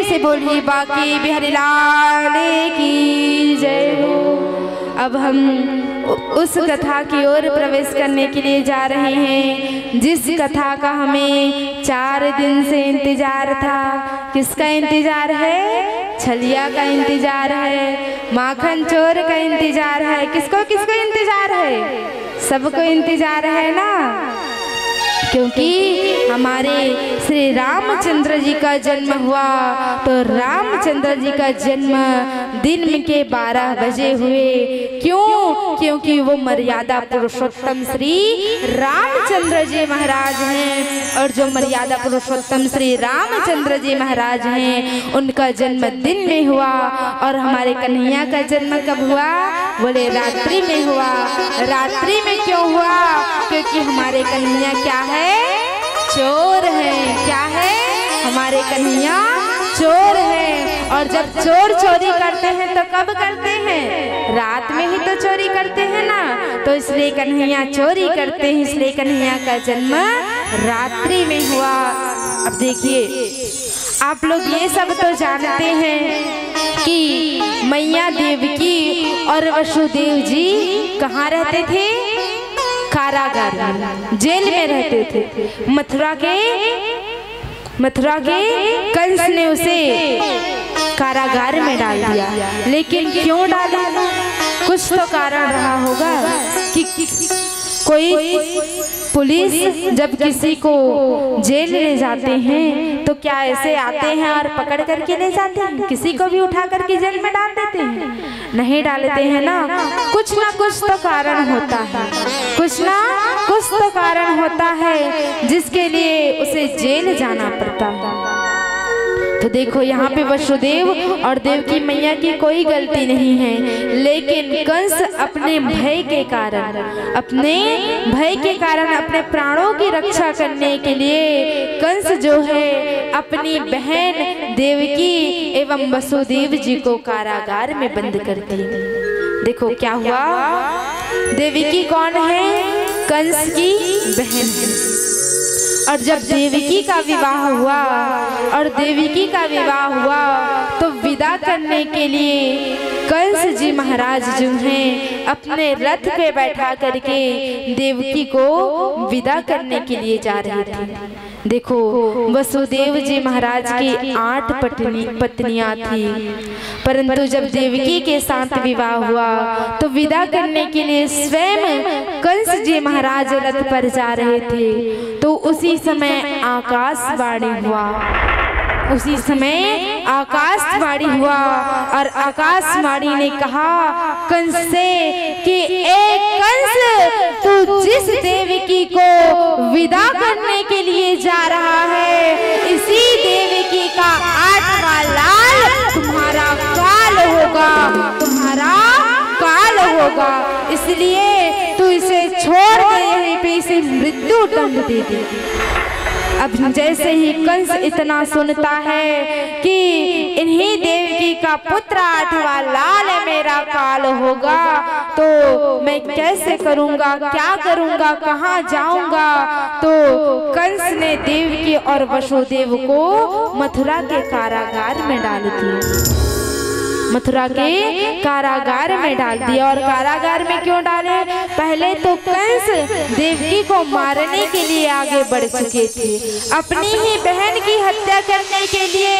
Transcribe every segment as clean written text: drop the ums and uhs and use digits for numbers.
से बोलिए बाकी बिहारी लाल की जय हो। अब हम उस कथा की ओर प्रवेश करने के लिए जा रहे हैं जिस कथा का हमें 4 दिन से इंतजार था। किसका इंतजार है? छलिया का इंतजार है, माखन चोर का इंतजार है। किसको किसको इंतजार है? सबको इंतजार है ना, क्योंकि हमारे श्री रामचंद्र जी का जन्म हुआ तो रामचंद्र जी का जन्म दिन के 12 बजे हुए। क्यों? क्योंकि वो मर्यादा पुरुषोत्तम श्री रामचंद्र जी महाराज हैं और जो मर्यादा पुरुषोत्तम श्री रामचंद्र जी महाराज हैं उनका जन्म दिन में हुआ। और हमारे कन्हैया का जन्म कब हुआ? बोले रात्रि में हुआ। रात्रि में क्यों हुआ? क्योंकि हमारे कन्हैया क्या है? चोर है। क्या है? हमारे कन्हैया चोर है। और जब चोर चोरी करते हैं तो कब करते हैं? रात में ही तो चोरी करते हैं ना, तो इसलिए कन्हैया चोरी करते हैं, इसलिए कन्हैया का जन्म रात्रि में हुआ। अब देखिए, आप लोग ये सब तो जानते हैं कि मैया देवकी और वसुदेव जी कहाँ रहते थे? कारागार में, जेल में रहते थे। मथुरा के कंस ने उसे कारागार में डाल दिया। लेकिन क्यों डाला? कुछ तो कारण रहा होगा कि कोई पुलिस जब किसी को जेल ले जाते हैं तो क्या ऐसे आते हैं और पकड़ करके ले जाते हैं? किसी को भी उठा करके जेल में डाल देते हैं? नहीं डालते हैं ना कुछ तो कारण होता है, कुछ ना कुछ तो कारण होता है जिसके लिए उसे जेल जाना पड़ता है। तो देखो यहाँ पे वसुदेव और देवकी मैया की कोई गलती नहीं है, लेकिन कंस अपने भय के कारण अपने प्राणों की रक्षा करने के लिए कंस जो है अपनी बहन देवकी एवं वसुदेव जी को कारागार में बंद कर दिया। देखो क्या हुआ? देवकी कौन है? कंस की बहन है। और जब देवकी का विवाह हुआ तो विदा करने के लिए कंस जी महाराज जो हैं अपने रथ पे बैठा करके देवकी को विदा करने के लिए जा रहे थे। देखो, वसुदेव जी महाराज की 8 पत्नियां थी, परंतु जब देवकी के साथ विवाह हुआ तो विदा करने के लिए स्वयं कंस जी महाराज रथ पर जा रहे थे। तो उसी समय आकाशवाणी हुआ और आकाशवाणी ने कहा कंस से कि एक कंस, तू जिस देवकी को विदा करने के लिए जा रहा है इसी देवकी का 8वां लाल तुम्हारा काल होगा। इसलिए तू इसे छोड़ दे, यहीं पे इसे मृत्यु दंड दे दे। अब जैसे ही कंस इतना सुनता है कि इन्हीं देवकी का पुत्र 8वां लाल मेरा काल होगा, तो मैं कैसे करूंगा, क्या करूंगा, कहाँ जाऊंगा? तो कंस ने देवकी और वसुदेव को मथुरा के कारागार में डाल दिया। और कारागार में क्यों डाले? पहले तो कंस देवकी को मारने के लिए आगे बढ़ चुके थे, अपनी ही बहन की हत्या करने के लिए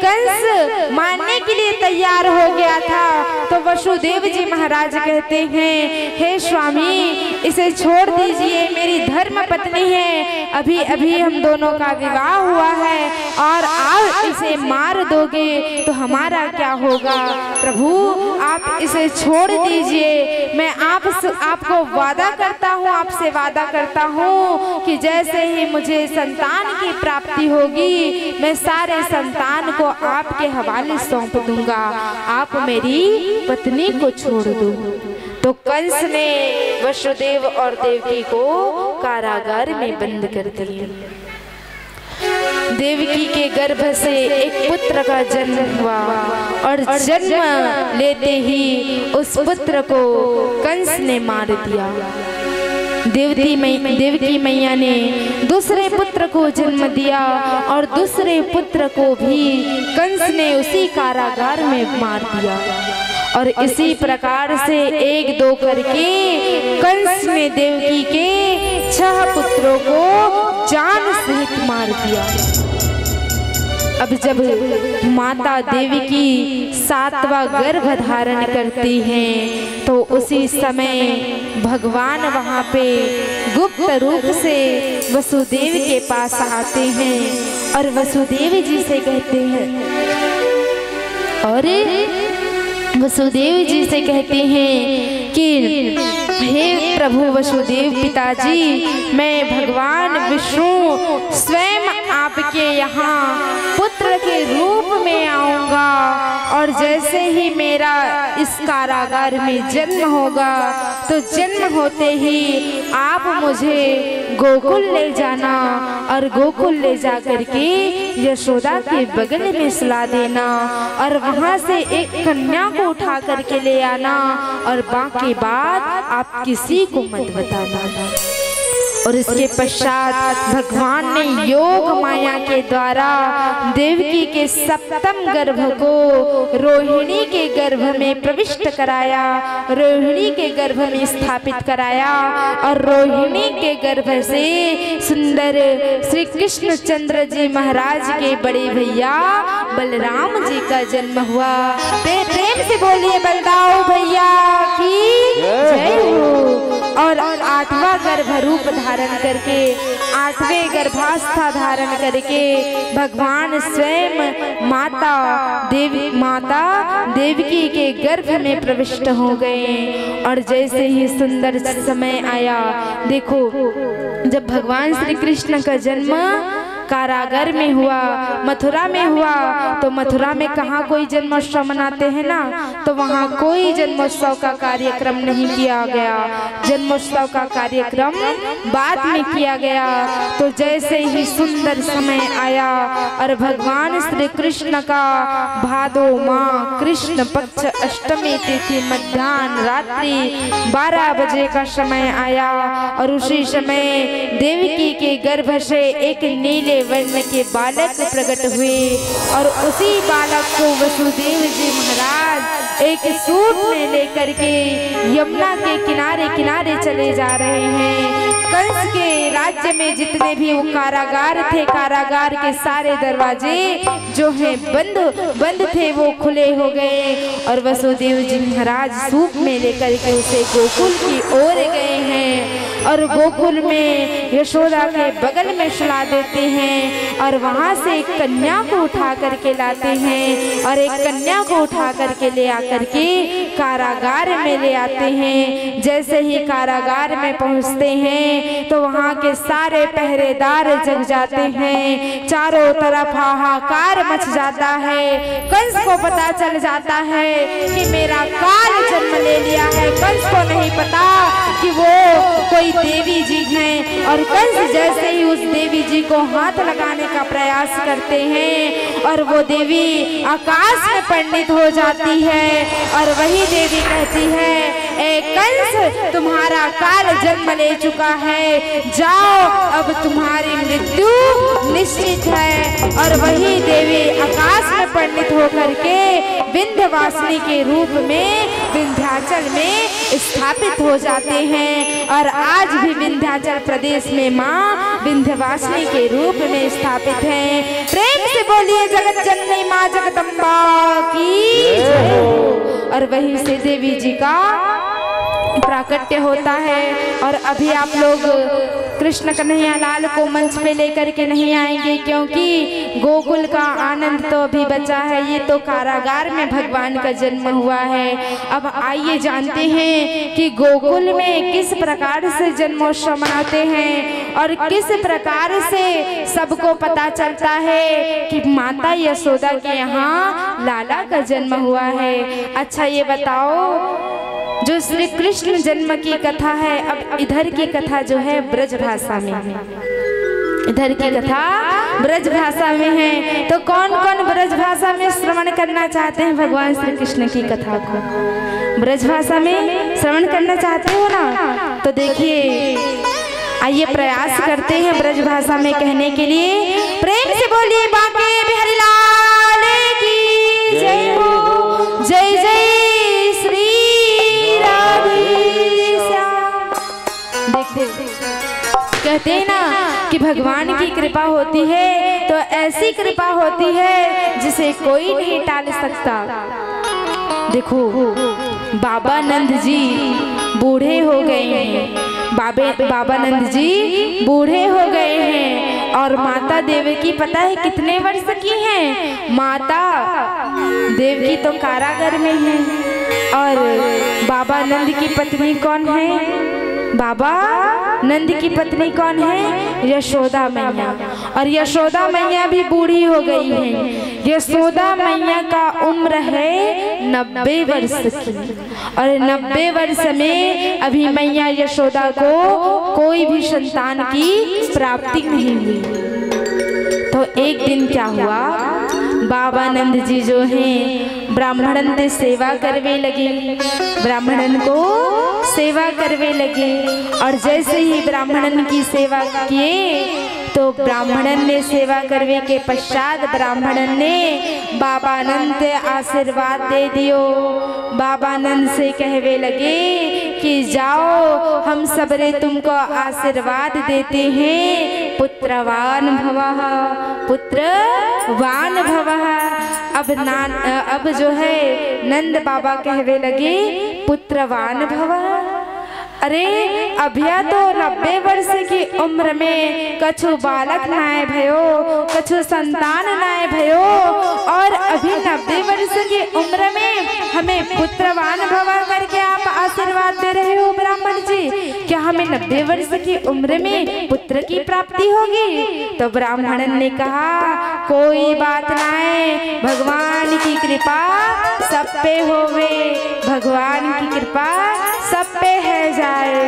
कंस मारने के लिए तैयार हो गया था। तो वसुदेव जी महाराज कहते हैं, हे स्वामी इसे छोड़ दीजिए, मेरी धर्म पत्नी है, अभी अभी हम दोनों का विवाह हुआ है और आप इसे मार दोगे तो हमारा क्या होगा? प्रभु आप इसे छोड़ दीजिए। मैं आपको आपसे वादा करता हूँ कि जैसे ही मुझे संतान की प्राप्ति होगी मैं सारे संतान को आपके हवाले सौंप दूंगा, आप मेरी पत्नी को छोड़ दो। तो कंस ने वसुदेव और देवकी को कारागार में बंद कर दिया। देवकी के गर्भ से एक पुत्र का जन्म हुआ और जन्म लेते ही उस पुत्र को कंस ने मार दिया। देवकी मैया ने दूसरे पुत्र को जन्म दिया और दूसरे पुत्र को भी कंस ने उसी कारागार में मार दिया। और इसी प्रकार से एक दो करके कंस ने देवकी के 6 पुत्रों को जान सहित मार दिया। अब जब माता देवकी 7वां गर्भ धारण करती हैं तो उसी समय भगवान वहाँ पे गुप्त रूप से वसुदेव के पास आते हैं और वसुदेव जी से कहते हैं कि हे प्रभु वसुदेव पिताजी, मैं भगवान विष्णु स्वयं आपके यहाँ पुत्र के रूप में आऊंगा और जैसे ही मेरा इस कारागार में जन्म होगा तो जन्म होते ही आप मुझे गोकुल ले जाना और गोकुल ले जा करके यशोदा के बगल में सुला देना और वहाँ से एक कन्या को उठा करके ले आना और बाकी बात आप किसी को मत बताना। और इसके पश्चात भगवान ने योग माया के द्वारा देवकी के 7वें गर्भ को रोहिणी के गर्भ में प्रविष्ट कराया, रोहिणी के गर्भ में स्थापित कराया और रोहिणी के गर्भ से सुंदर श्री कृष्णचंद्र जी महाराज के बड़े भैया बलराम जी का जन्म हुआ। प्रेम से बोलिए बलदाऊ भैया की जय हो। और 8वां गर्भ रूप धारण करके 8वें गर्भावस्था धारण करके भगवान स्वयं माता देवकी के गर्भ में प्रविष्ट हो गए। और जैसे ही सुंदर समय आया, देखो जब भगवान श्री कृष्ण का जन्म कारागार में हुआ, मथुरा में हुआ, तो मथुरा में कहाँ कोई जन्मोत्सव मनाते हैं ना, तो वहाँ कोई जन्मोत्सव का कार्यक्रम नहीं किया गया। जन्मोत्सव का कार्यक्रम बाद में किया गया। तो जैसे ही सुंदर समय आया और भगवान श्री कृष्ण का भादो माह कृष्ण पक्ष अष्टमी तिथि मध्याह्न रात्रि 12 बजे का समय आया और उसी समय देवकी के गर्भ से एक नीले वर्ण के बालक प्रकट हुए और उसी बालक को वसुदेव जी महाराज एक सूट में लेकर के यमुना के किनारे किनारे चले जा रहे हैं। कंस के राज्य में जितने भी वो कारागार थे, कारागार के सारे दरवाजे जो हैं बंद थे वो खुले हो गए और वसुदेव जी महाराज सूप में लेकर के उसे गोकुल की ओर गए हैं और गोकुल में यशोदा के बगल में सुला देते हैं और वहां से एक कन्या को उठा करके लाते हैं और एक कन्या को उठा करके ले आकर के कारागार में ले आते हैं। जैसे ही कारागार में पहुंचते हैं तो वहां के सारे पहरेदार जग जाते हैं, चारों तरफ हाहाकार मच जाता है। कंस को पता चल जाता है कि मेरा काल जन्म ले लिया है। कंस को नहीं पता कि वो कोई देवी जी हैं और कंस जैसे ही उस देवी जी को हाथ लगाने का प्रयास करते हैं और वो देवी आकाश में परिणित हो जाती है और वही देवी कहती है, ए कंस तुम्हारा काल जन्म ले चुका है, जाओ अब तुम्हारी मृत्यु निश्चित है। और वही देवी आकाश में परिणित होकर के विंध्यवासिनी के रूप में विंध्याचल में स्थापित हो जाते हैं और आज भी विंध्याचल प्रदेश में माँ विंध्यवासिनी के रूप में स्थापित हैं। प्रेम से बोलिए जगत जननी माँ जगदम्बा की जय। और वहीं से देवी जी का प्राकट्य होता है और अभी आप लोग कृष्ण कन्हैया लाल को मंच पे लेकर के नहीं आएंगे क्योंकि गोकुल का आनंद तो अभी बचा है। ये तो कारागार में भगवान का जन्म हुआ है। अब आइए जानते हैं कि गोकुल में किस प्रकार से जन्मोत्सव मनाते हैं और किस प्रकार से सबको पता चलता है कि माता यशोदा के यहाँ लाला का जन्म हुआ है। अच्छा ये बताओ, जो श्री कृष्ण जन्म की कथा है, अब इधर की कथा जो है ब्रज भाषा में है, इधर की कथा ब्रज भाषा में है। तो कौन कौन ब्रज भाषा में श्रवण करना चाहते हैं भगवान श्री कृष्ण की कथा को, ब्रज भाषा में श्रवण करना चाहते हो ना, तो देखिए आइए प्रयास करते हैं ब्रज भाषा में कहने के लिए। प्रेम से बोलिए बांके बिहारी लाल की जय हो, जय जय श्री राधे श्याम। देखते कहते हैं ना कि भगवान की कृपा होती है तो ऐसी कृपा होती है जिसे कोई नहीं टाल सकता। देखो बाबा नंद जी बूढ़े हो गए हैं, बाबा नंद जी बूढ़े हो गए हैं और माता देवकी पता है कितने वर्ष की हैं? माता देवकी तो कारागार में है और बाबा नंद की पत्नी कौन है? बाबा नंद की पत्नी कौन है? यशोदा मैया। और यशोदा मैया भी बूढ़ी हो गई है। यशोदा मैया का उम्र है 90 वर्ष की और 90 वर्ष में अभी मैया यशोदा को कोई भी संतान की प्राप्ति नहीं हुई। तो एक दिन क्या हुआ, बाबा नंद जी जो हैं ब्राह्मणन से सेवा करवे लगे, ब्राह्मणन को सेवा करवे लगे और जैसे ही ब्राह्मणन की सेवा किए तो ब्राह्मणन ने सेवा करवे के पश्चात ब्राह्मणन ने बाबानंद आशीर्वाद दे दियो। बाबानंद से कहवे लगे कि जाओ हम सबरे तुमको आशीर्वाद देते हैं, पुत्रवान भवः, पुत्रवान भवः। अब जो है नंद बाबा कहवे लगे पुत्रवान भवः। अरे अभिया तो 90 वर्ष की उम्र में कछु बालक नाय भयो, कछु संतान नाय भयो और अभी 90 वर्ष की उम्र में हमें पुत्रवान भवा करके आप आशीर्वाद दे रहे हो ब्राह्मण जी, क्या हमें 90 वर्ष की उम्र में पुत्र की प्राप्ति होगी? तो ब्राह्मणन ने कहा कोई बात नाय, भगवान की कृपा सब पे होवे, भगवान की कृपा सब पे है जाए,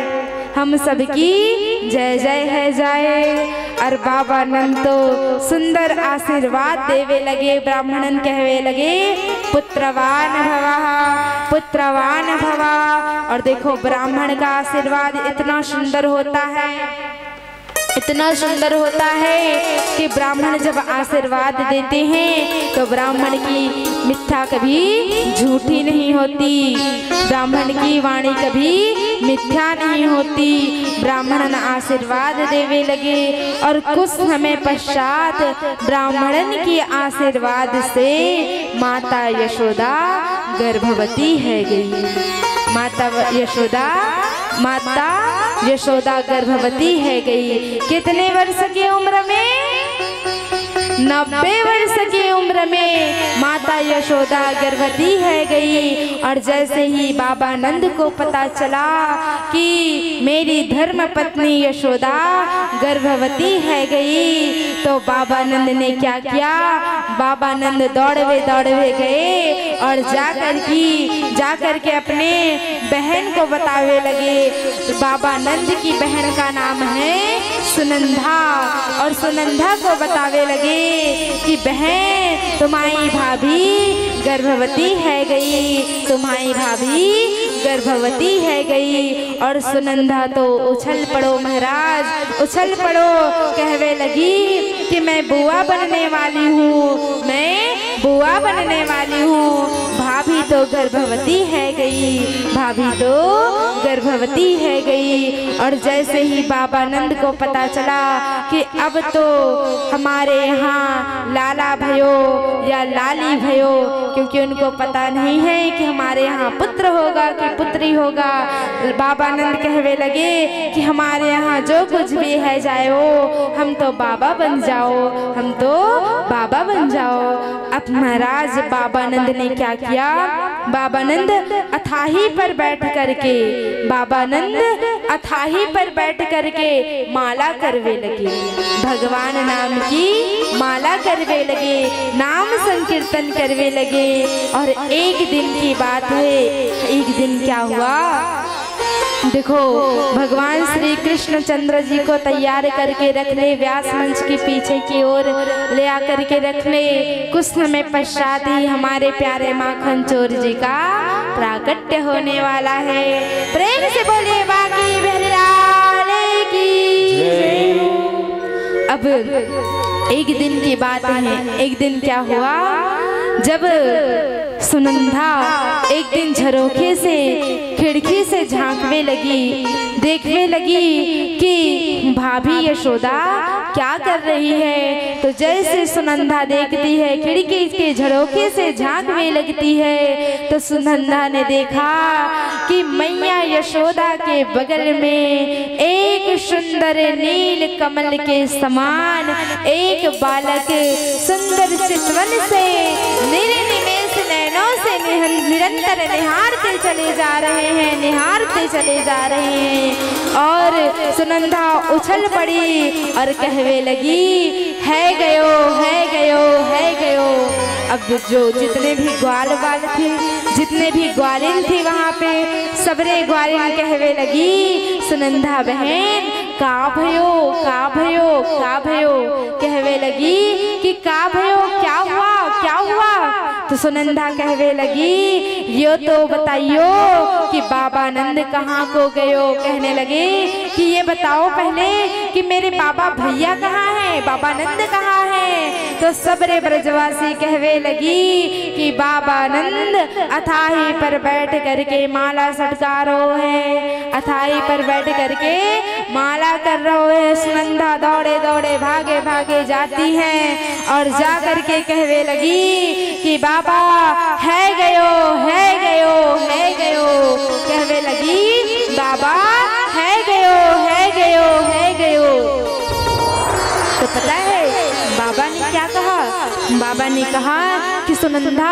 हम सबकी जय जय है जाए। और बाबा नंद तो सुंदर आशीर्वाद देवे लगे, ब्राह्मणन कहवे लगे पुत्रवान भवा, पुत्रवान भवा। और देखो ब्राह्मण का आशीर्वाद इतना सुंदर होता है, इतना सुंदर होता है कि ब्राह्मण जब आशीर्वाद देते हैं तो ब्राह्मण की मिथ्या कभी झूठी नहीं होती, ब्राह्मण की वाणी कभी मिथ्या नहीं होती। ब्राह्मणन आशीर्वाद देवे लगे और कुछ समय पश्चात ब्राह्मणन की आशीर्वाद से माता यशोदा गर्भवती है गई। माता यशोदा गर्भवती है गई। कितने वर्ष की उम्र में? 90 वर्ष की उम्र में माता यशोदा गर्भवती है गई। और जैसे ही बाबा नंद को पता चला कि मेरी धर्म पत्नी यशोदा गर्भवती है गई तो बाबा नंद ने क्या किया, बाबा नंद दौड़वे गए और जाकर के अपने बहन को बतावे लगे। बाबा नंद की बहन का नाम है सुनंदा और सुनंदा को बतावे लगे कि बहन तुम्हारी भाभी गर्भवती है गई, तुम्हारी भाभी गर्भवती है गई। और सुनंदा तो उछल पड़ो महाराज, उछल पड़ो, कहवे लगी कि मैं बुआ बनने वाली हूँ, मैं बुआ बनने वाली हूँ। भाभी तो गर्भवती है गई, भाभी तो गर्भवती है गई। और जैसे ही बाबा नंद को पता चला कि अब तो हमारे यहाँ लाला भयो या लाली भयो, क्योंकि उनको पता नहीं है कि हमारे यहाँ पुत्र होगा कि पुत्री होगा, बाबा नंद कहवे लगे कि हमारे यहाँ जो कुछ भी है जाओ, हम तो बाबा बन जाओ, हम तो बाबा बन जाओ। अब महाराज बाबा नंद ने क्या किया, बाबा नंद अथाही पर बैठ करके, बाबा नंद अथाही पर बैठ करके माला करवे लगे, भगवान नाम की माला करवे लगे, नाम संकीर्तन करवे लगे। और एक दिन की बात है, एक दिन क्या हुआ, देखो भगवान श्री कृष्ण चंद्र जी को तैयार करके रख ले, व्यास मंच के पीछे की ओर ले आकर के रख ले। कुछ समय पश्चात ही हमारे प्यारे माखन चोर जी का प्राकट्य होने वाला है। प्रेम से बोले बाकी बहलाले की जय। अब एक दिन की बात है। एक दिन क्या हुआ, जब सुनंदा एक दिन झरोखे से खिड़की से झांकने लगी, देखने लगी कि भाभी यशोदा क्या कर रही है। तो जैसे सुनंदा देखती है, खिड़की के झरोखे से झांकने लगती है, तो सुनंदा ने देखा कि मैया यशोदा के बगल में एक सुंदर नील कमल के समान एक बालक सुंदर चितवन से निर्निमेष नैनों से निरंतर निहारते चले जा रहे हैं, निहारते चले जा रहे हैं। और सुनंदा उछल पड़ी और कहवे लगी, है गयो, है गयो, है गयो। अब जो जितने भी ग्वाल थे, जितने भी ग्वालिन थी वहाँ पे, सबरे ग्वालिन कहवे लगी, सुनंदा बहन का भयो, का भयो, का भयो। कहवे लगी कि का भयो, क्या हुआ, क्या हुआ। तो सुनंदा कहवे लगी, यो तो बताइयो कि बाबा नंद कहाँ को गयो। कहने लगे कि ये बताओ पहले कि मेरे बाबा भैया कहाँ हैं, बाबा नंद कहाँ हैं। तो सबरे ब्रजवासी कहवे लगी कि बाबा नंद अथाही पर बैठ करके माला सटका रहो है, अथाही पर बैठ करके माला कर रहो है। सुनंदा दौड़े दौड़े भागे भागे जाती है और जा करके कहवे लगी कि बाबा है गयो, है गयो, है गयो। कहवे लगी बाबा है गयो, है गयो, है गयो। तो पता है बाबा ने क्या कहा, बाबा ने कहा कि सुनंदा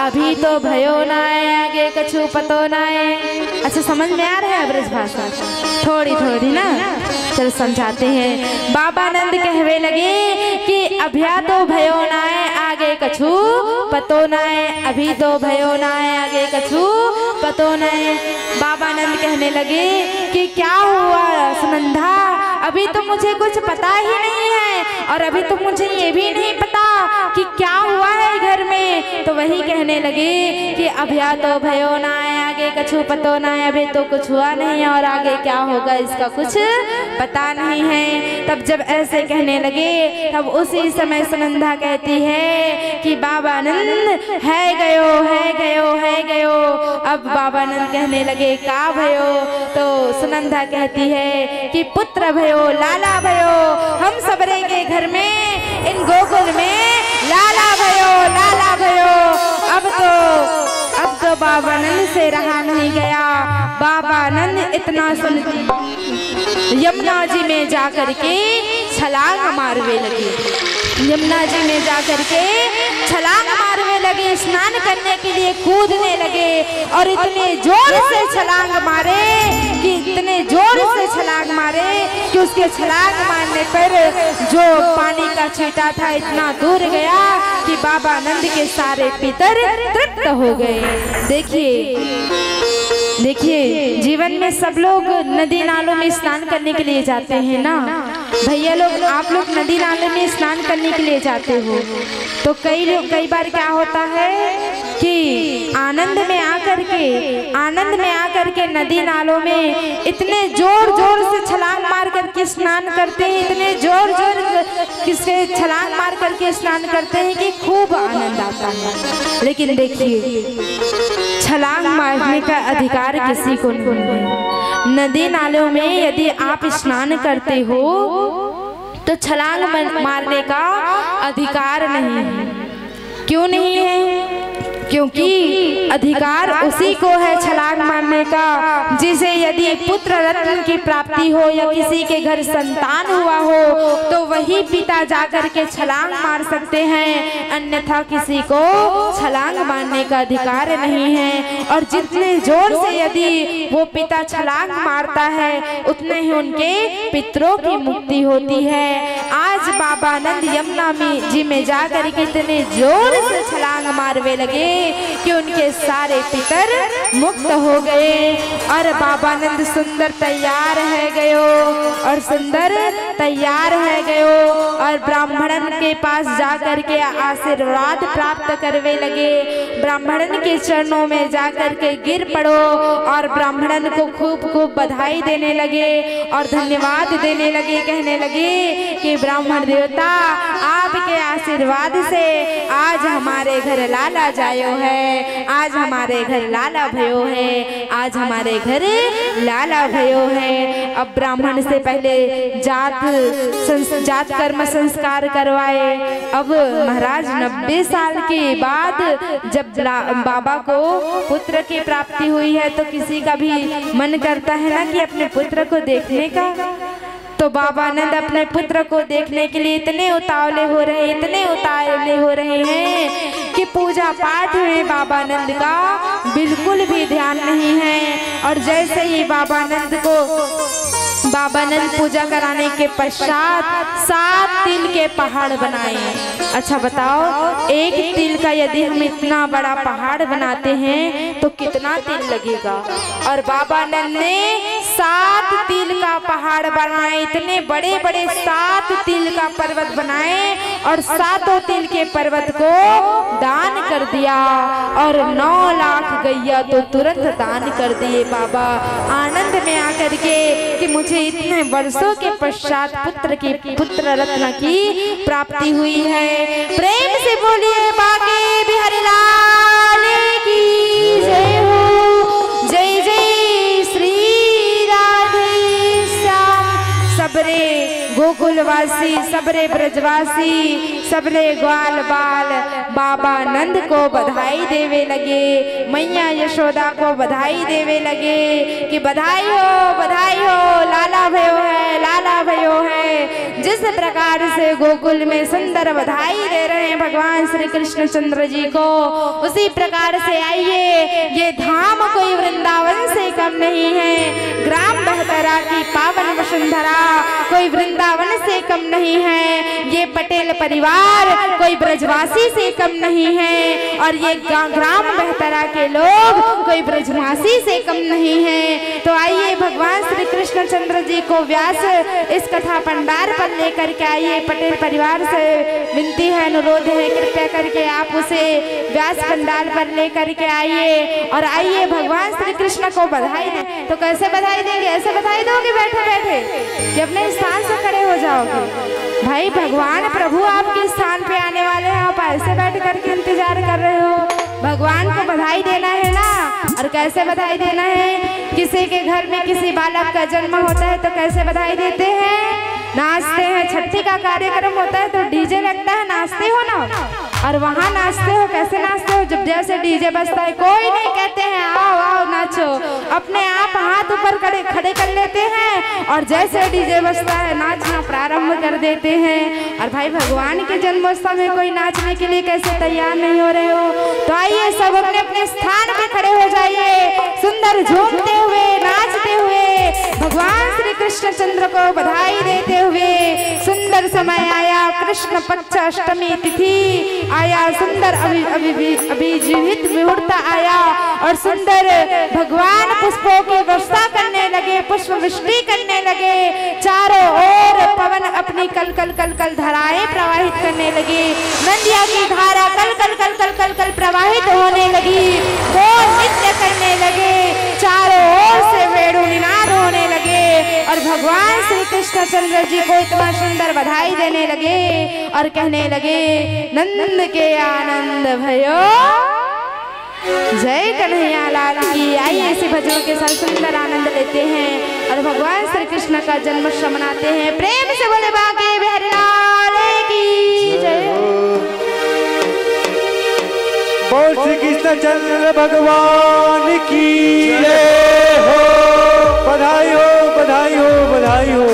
अभी तो भयो ना है, आगे कछु पतो ना है। अच्छा समझ में आ रहा है ब्रज भाषा थोड़ी थोड़ी ना, चल समझाते हैं। बाबा नंद कहवे लगे कि अभिया तो भयो ना है, आगे कछु पतो ना है, अभी तो भयो ना है, आगे कछु पतो ना है। बाबा नंद कहने लगे कि क्या हुआ सुनंदा, अभी तो मुझे कुछ पता ही नहीं है और अभी तो मुझे ये भी नहीं पता कि क्या हुआ है घर में। तो वही कहने लगे कि अभिया तो भयो ना है, आगे कछु पतो ना है, अभी तो कुछ हुआ नहीं और आगे क्या होगा इसका कुछ पता नहीं है। तब जब ऐसे कहने लगे तब उसी समय सुनंदा कहती है कि बाबा नंद है गयो, है गयो, है गयो। अब बाबा नंद कहने लगे का भयो। तो सुनंदा कहती है कि पुत्र भयो, लाला भयो, हम सबरे के घर में इन गोकुल में लाला भयो, लाला भयो। अब तो बाबा नंद से रहा नहीं गया। बाबा नंद इतना सुनती यमुना जी में जाकर के छलांग मारने लगे, यमुना जी में जाकर के छलांग मारने लगे, स्नान करने के लिए कूदने लगे और इतने जोर से छलांग मारे कि इतने जोर से छलांग मारे कि उसके छलांग मारने पर जो पानी का छींटा था इतना दूर गया कि बाबा नंद के सारे पितर तृप्त हो गए। देखिए जीवन में सब लोग नदी नालों में स्नान करने के लिए जाते हैं ना भैया लोग, आप लोग नदी नालों में स्नान करने के लिए जाते हो तो कई बार क्या होता है कि आनंद में आकर के नदी नालों में इतने जोर जोर से छलांग मार करके स्नान करते हैं, इतने जोर जोर से छलांग मार करके स्नान करते हैं कि खूब आनंद आता है। लेकिन देखिए छलांग मारने का अधिकार किसी को नहीं है। नदी नालों में यदि आप स्नान करते हो तो छलांग मारने का अधिकार नहीं है। क्यों नहीं है? क्योंकि अधिकार उसी को है छलांग मारने का जिसे यदि पुत्र रत्न की प्राप्ति हो या किसी के घर संतान हुआ हो तो वही पिता जाकर के छलांग मार सकते हैं, अन्यथा किसी को छलांग मारने का अधिकार नहीं है। और जितने जोर से यदि वो पिता छलांग मारता है उतने ही उनके पितरों की मुक्ति होती है। आज बाबा नंद यमुना जी में जाकर के इतने जोर से छलांग मारने लगे कि उनके सारे पितर मुक्त हो गए। और बाबा नंद सुंदर तैयार है गयो और सुंदर तैयार है गयो और ब्राह्मणन के पास जाकर के आशीर्वाद प्राप्त करवे लगे। ब्राह्मणन के चरणों में जाकर के गिर पड़ो और ब्राह्मणन को खूब खूब बधाई देने लगे और धन्यवाद देने लगे। कहने लगे कि ब्राह्मण देवता आपके आशीर्वाद से आज हमारे घर लाला जायो है, आज हमारे घर लाला भयो है, आज हमारे घर लाला भयो है। अब ब्राह्मण से पहले जात कर्म संस्कार करवाए। अब महाराज 90 साल के बाद जब बाबा को पुत्र की प्राप्ति हुई है तो किसी का भी मन करता है ना कि अपने पुत्र को देखने का। तो बाबा नंद अपने पुत्र को देखने के लिए इतने उतावले हो रहे, इतने उतावले हो रहे हैं कि पूजा पाठ में बाबा नंद का बिल्कुल भी ध्यान नहीं है। और जैसे ही बाबा नंद पूजा कराने के पश्चात 7 तिल के पहाड़ बनाए। अच्छा बताओ, एक तिल का यदि हम इतना बड़ा पहाड़ बनाते हैं तो कितना तिल लगेगा। और बाबा नंद ने 7 तिल का पहाड़ बनाए, इतने बड़े बड़े 7 तिल का पर्वत बनाए और 7 तिल के पर्वत को दान कर दिया। और 9 लाख गैया तो तुरंत दान कर दिए बाबा, आनंद में आकर के कि मुझे इतने वर्षों के पश्चात पुत्र रत्न की प्राप्ति हुई है। प्रेम से बोलिए बाके बिहारी लाल की जय हो। जय जय श्री राधे श्याम। सबरे गोकुलवासी, सबरे ब्रजवासी, सबरे ग्वाल बाल बाबा नंद को बधाई देवे लगे, मैया यशोदा को बधाई देवे लगे कि बधाई हो, लाला भयो है, लाला भयो है। जिस प्रकार से गोकुल में सुंदर बधाई दे रहे हैं भगवान श्री कृष्ण चंद्र जी को, उसी प्रकार से आइए, ये धाम कोई वृंदावन से कम नहीं है। ग्राम बहतरा की पावन वसुंधरा कोई वृंदावन से कम नहीं है। ये पटेल परिवार कोई ब्रजवासी से कम नहीं है और ये ग्राम बहतरा के लोग कोई ब्रजवासी से कम नहीं है। तो आइए भगवान श्री कृष्ण चंद्र जी को व्यास इस कथा भंडार पर लेकर के आइए। पटेल परिवार से विनती है, अनुरोध है, कृपया करके आप उसे व्यास भंडार पर लेकर के आइए और आइए भगवान श्री कृष्ण को बधाई दें। तो कैसे बधाई देंगे? ऐसे बधाई दोगे बैठे बैठे कि अपने स्थान से खड़े हो जाओगे? भाई भगवान प्रभु आपके स्थान पे आने वाले हैं, आप ऐसे बैठ करके इंतजार कर रहे हो? भगवान को बधाई देना है ना। और कैसे बधाई देना है? किसी के घर में किसी बालक का जन्म होता है तो कैसे बधाई देते हैं? नाचते हैं। छठी का कार्यक्रम होता है तो डीजे लगता है, नाचते हो ना। और वहाँ नाचते हो, कैसे नाचते हो? जब जैसे डीजे बजता है कोई नहीं कहते हैं आओ आओ नाचो, अपने आप हाथ ऊपर खड़े कर लेते हैं और जैसे डीजे बजता है नाचना प्रारंभ कर देते हैं। और भाई भगवान के जन्मोत्सव में कोई नाचने के लिए कैसे तैयार नहीं हो रहे हो? तो आइए सब अपने अपने स्थान पे खड़े हो जाइए, सुंदर झूमते हुए नाचते हुए भगवान श्री कृष्ण चंद्र को बधाई देते हुए। सुंदर समय आया, कृष्ण पक्ष अष्टमी तिथि आया, सुंदर अभिजीवित मुहूर्त आया और सुंदर भगवान पुष्पों की वर्षा करने लगे, पुष्प वृष्टि करने लगे। चारों ओर पवन अपनी कल कल कल कल धाराएं प्रवाहित करने लगी। नदिया की धारा कल कल कल कल कल कल प्रवाहित होने लगी, ढोल नृत्य करने लगे, चारों ओर से वेणुनिनाद होने लगे और भगवान श्री कृष्ण चंद्र जी को इतना सुंदर बधाई देने लगे और कहने लगे नंद के आनंद भयो, जय कन्हैया लाल की। आइए ऐसे भजनों के साथ सुंदर आनंद लेते हैं और भगवान श्री कृष्ण का जन्मोत्सव मनाते हैं। प्रेम से बोले बाके बिहारी लाल की जय। बोल श्री कृष्ण चंद्र भगवान की जय हो। बधाई हो, बधाई हो, बधाई हो।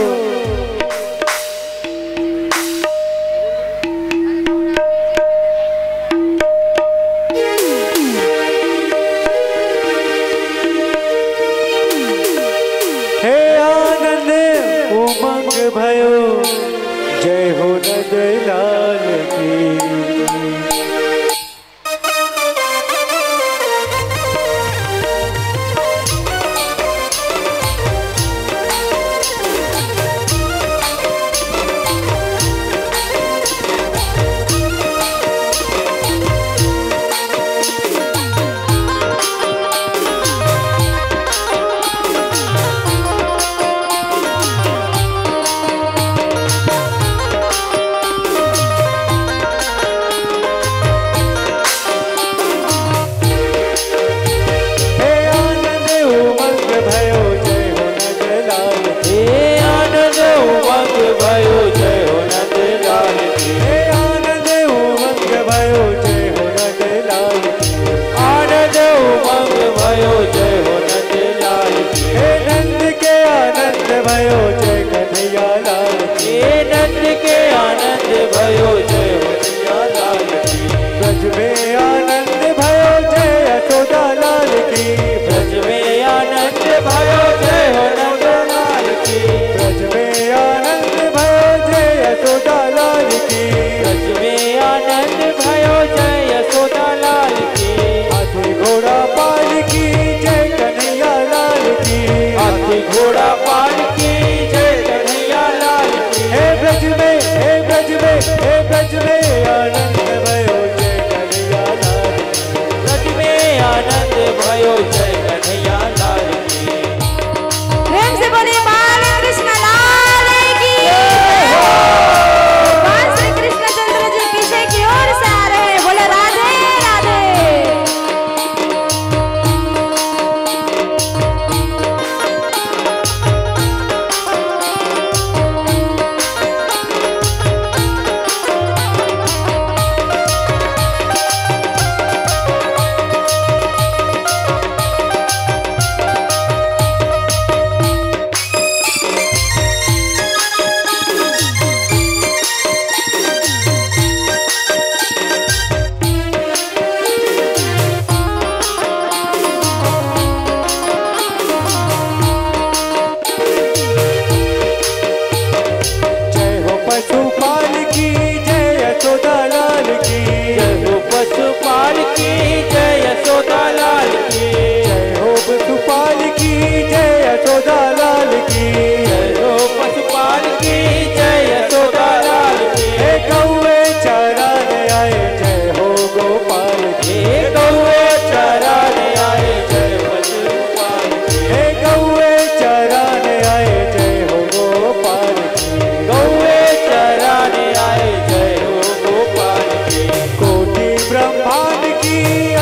हे आनंद उमंग भयो, जय हो नंद लाल की।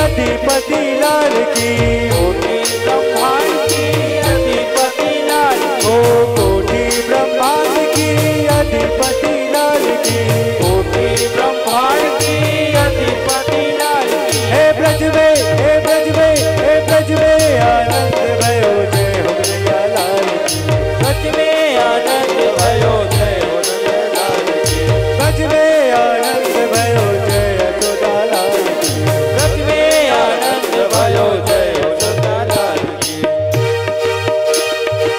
अधिपति लाल की, कोटि ब्रह्मांड की अधिपति लाल की, ओ कोटि ब्रह्मांड की अधिपति लाल की, कोटि ब्रह्मांड की अधिपति लाल की। हे ब्रज में, हे ब्रज में, हे ब्रज में आनंद भयो जय हो कन्हैया लाल की, ब्रज में आनंद भयो जय हो कन्हैया लाल की, ब्रज में आनंद भयो जय यशोदा लाल की, ब्रज में आनंद भयो जय यशोदा लाल की।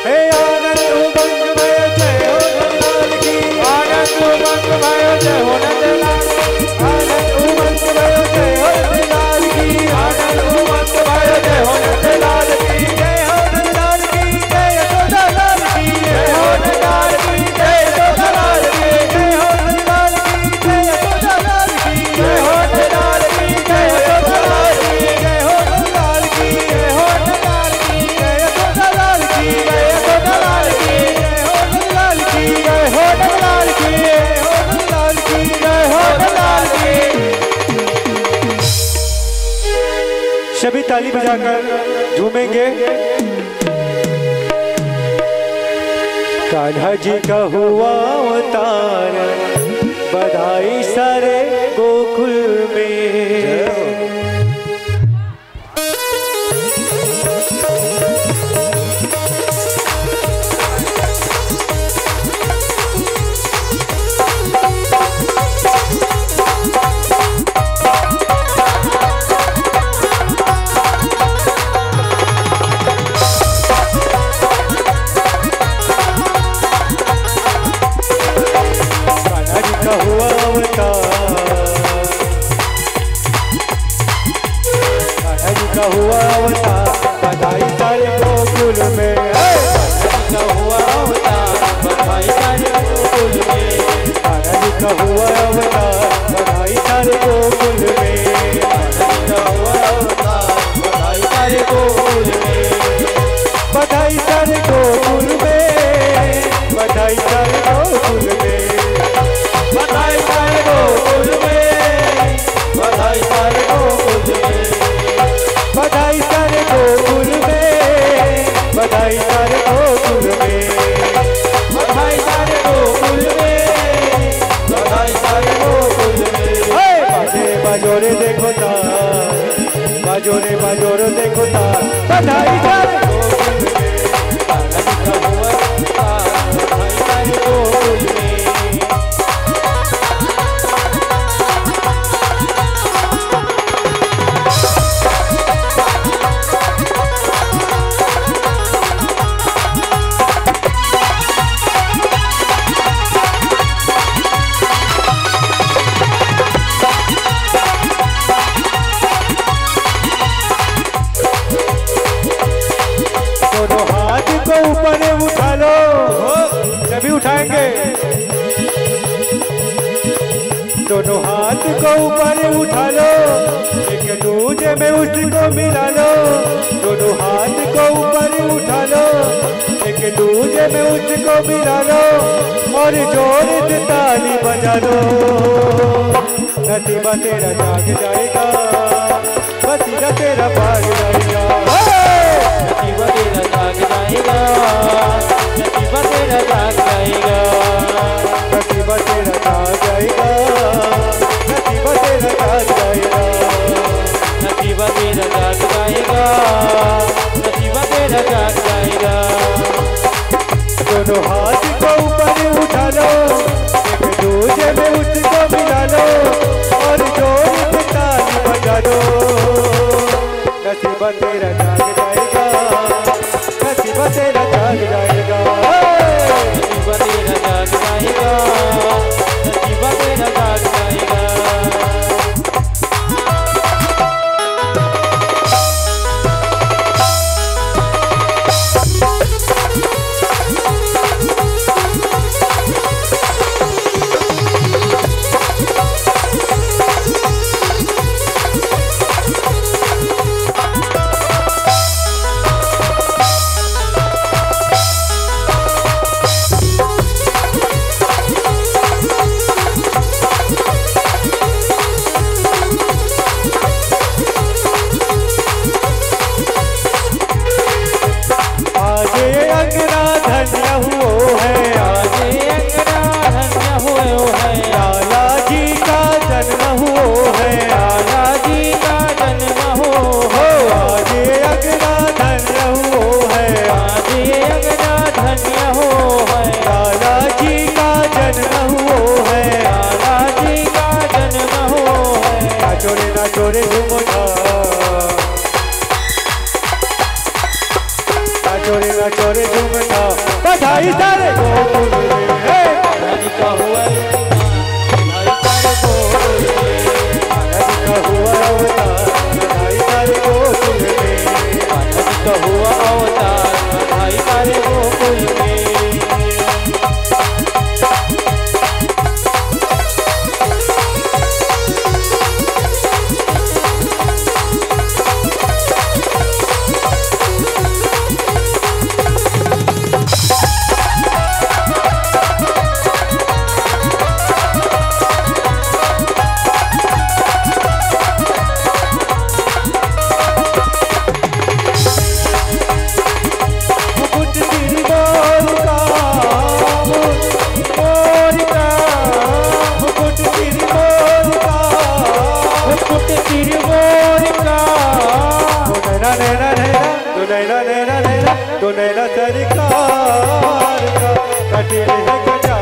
हे आनंद उमंग भयो जय हो नंदलाल की, आनंद उमंग भयो जय हो नंदलाल की, आनंद उमंग भयो जय हो नंदलाल की, आनंद उमंग भयो जय हो नंदलाल की, जय हो नंदलाल की, जय यशोदा लाल की, जय हो नंदलाल की, जय यशोदा लाल की, जय हो नंदलाल की, जय यशोदा लाल की, जय हो नंदलाल की, जय यशोदा लाल की, जय हो नंदलाल की, जय हो नंदलाल की, जय यशोदा लाल की, जय यशोदा लाल की, जय हो नंदलाल की, जय हो नंदलाल की, जय हो नंदलाल की, जय हो नंदलाल की। सभी ताली बजाकर झूमेंगे। कान्हा जी का हुआ अवतार, बधाई सारे गोकुल में। कान्हा जी का हुआ अवतार, कान्हा जी का हुआ अवतार, बधाई सारे गोकुल में। का हुआ अवतार, बधाई सारे गोकुल में, कान्हा जी का हुआ अवतार, बधाई सारे गोकुल में। का हुआ अवतार, बधाई सारे गोकुल में, बधाई सारे गोकुल में, बधाई सारे गोकुल में, बधाई सारे गोकुल में, बधाई सारे गोकुल में, बधाई सारे गोकुल में, बधाई सारे गोकुल में। बधाई सारे गोकुल में, बधाई सारे गोकुल में। बाजे बाजोरे देखो तार, बाजोरे बाजोरे देखो तार, बधाई सारे गोकुल में। कान्हा जी का हुआ अवतार, बधाई सारे गोकुल में। दोनों हाथ को ऊपर उठा लो, सभी उठाएंगे। दोनों हाथ को ऊपर उठा लो, एक दूजे में उसको मिला लो। दोनों हाथ को ऊपर उठा लो, एक दूजे में उसको मिला लो, और जोर से ताली बजा लो। नसीबा तेरा जाग जाएगा, बसीरा तेरा भाग जाएगा। नसीबा तेरा जाग जाएगा, नसीबा तेरा जाग जाएगा, नसीबा तेरा जाग जाएगा, नसीबा तेरा जाग जाएगा। नसीबा तेरा जाग जाएगा, नसीबा तेरा जाग जाएगा। दोनों हाथ को ऊपर उठा लो, एक दूजे में उसको मिला लो, और जोर से ताली बजा लो। नसीबा तेरा जाग जाएगा, नसीबा तेरा जाग जाएगा। नसीबा तेरा जाग जाएगा, नसीबा तेरा जाग जाएगा। उठा, नाचो रे झूम उठा, बधाई सारे गोकुल में, महाराज का हुआ अवतार, बधाई सारे गोकुल में। नैना सरकार का कटिल है कटार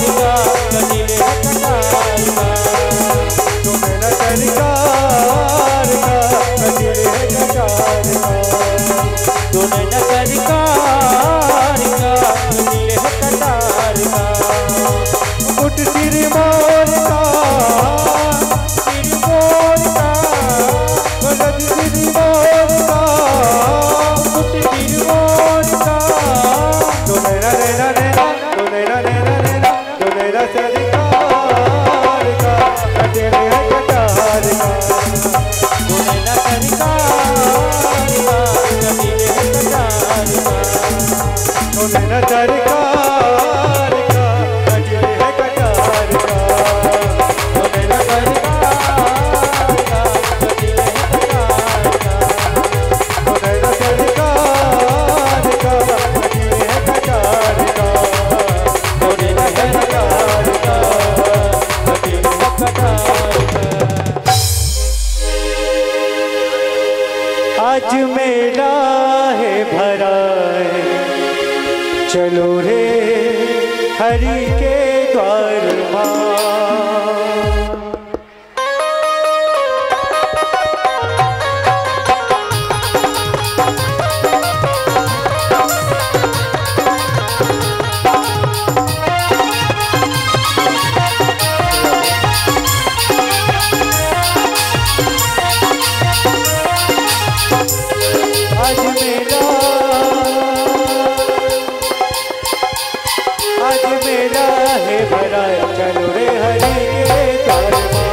का, नैना सरकार का कटिल है कटार का, नैना सरकार का कटिल है कटार का, नैना सरकार का कटिल है कटार का। मुकुट सिर मोर का, सिर मोर का, गलत सिर मोर का, मुकुट सिर मोर का, तो नैना नैना नैना, तो नैना नैना नैना, तो नैना सरकार का कटिल है कटार का, नैना सरकार का कटिल है कटार का, तो नैना सरकार का कटिल है कटार का, तो नैना सरकार का कटिल है कटार का, तो नैना सरकार का कटिल है कटार का, तो नैना सरकार का कटिल है कटार का। आज मेला है भरा है, चलो रे हरि के द्वार माँ। आज मेला है भरा, चलो रे हरि के द्वार माँ।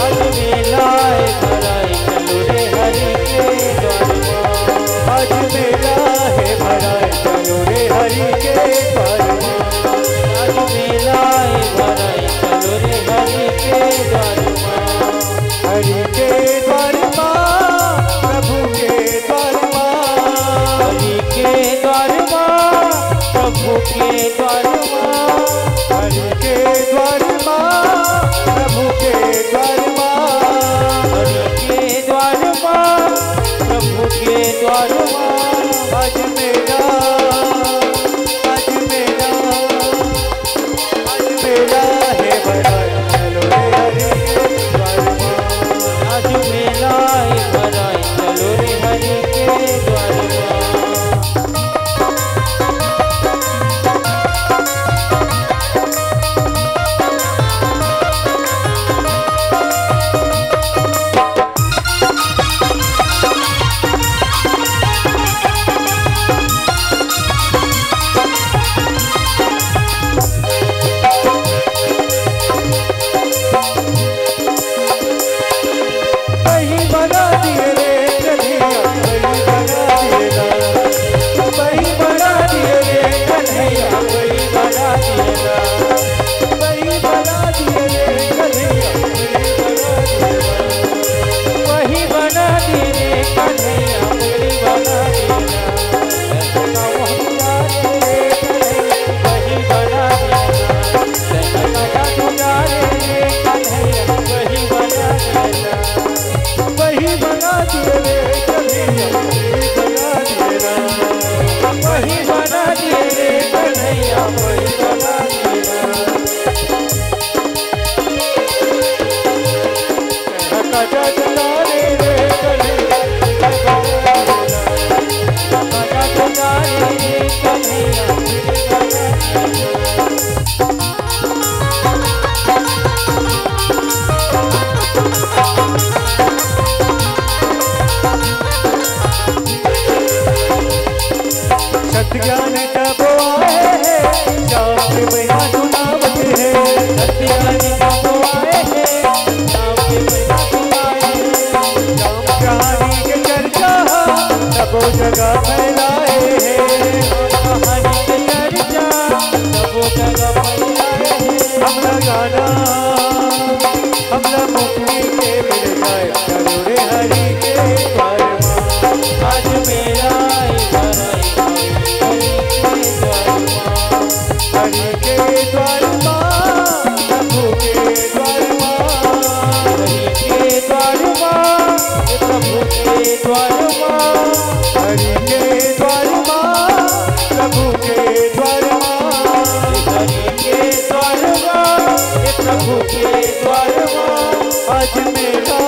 आज मेला है भरा, चलो रे हरि के द्वार माँ। आज मेला है भरा, चलो रे हरि के द्वार माँ। आज मेला है भरा, चलो रे हरि के द्वार माँ। हरि के द्वार माँ, प्रभु के द्वार माँ, हरि के द्वार माँ, प्रभु के द्वार माँ। हरि के द्वार माँ, प्रभु के द्वार माँ। हरि के द्वार माँ, प्रभु के द्वार माँ। आज मेला, आज मेला, आज मेला है भरा, चलो रे हरि के द्वार माँ। आज मेला है भरा, चलो रे हरि के द्वार माँ। वही बना दिए रे कन्हैया, वही बना दिए ना, वही बना दिए रे कन्हैया, वही बना दिए ना, वही बना दिए रे कन्हैया, वही बना दिए ना। वही बना दिए रे कन्हैया, वही बना दिए ना। सहना वहुआरे रे कन्हैया, वही बना दिए ना। सहना वहुआरे रे कन्हैया, वही बना दिए ना। वही बना दिए रे कन्हैया, वही बना दिए ना, वही बना दिए रे कन्हैया, वही बना दिए ना। काजा दुलारे रे कन्हैया काजा दुलारे रे कन्हैया सत्यान तब आए हैं श्याम के मैया सुनावत है सत्यान तब आए हैं श्याम के मैया सुनाए श्याम कहानी के चर्चा सबो जगह फैलाए हैं कहानी के चर्चा सबो जगह फैलाए हमला गाना हमला मुक्ति के मिल जाए चलो रे हरि के द्वार आज मेरा हरि के द्वार प्रभु के द्वार हरि के द्वार प्रभु के द्वार हरि के द्वार प्रभु के द्वार हरि के द्वार प्रभु के द्वार आज मेरा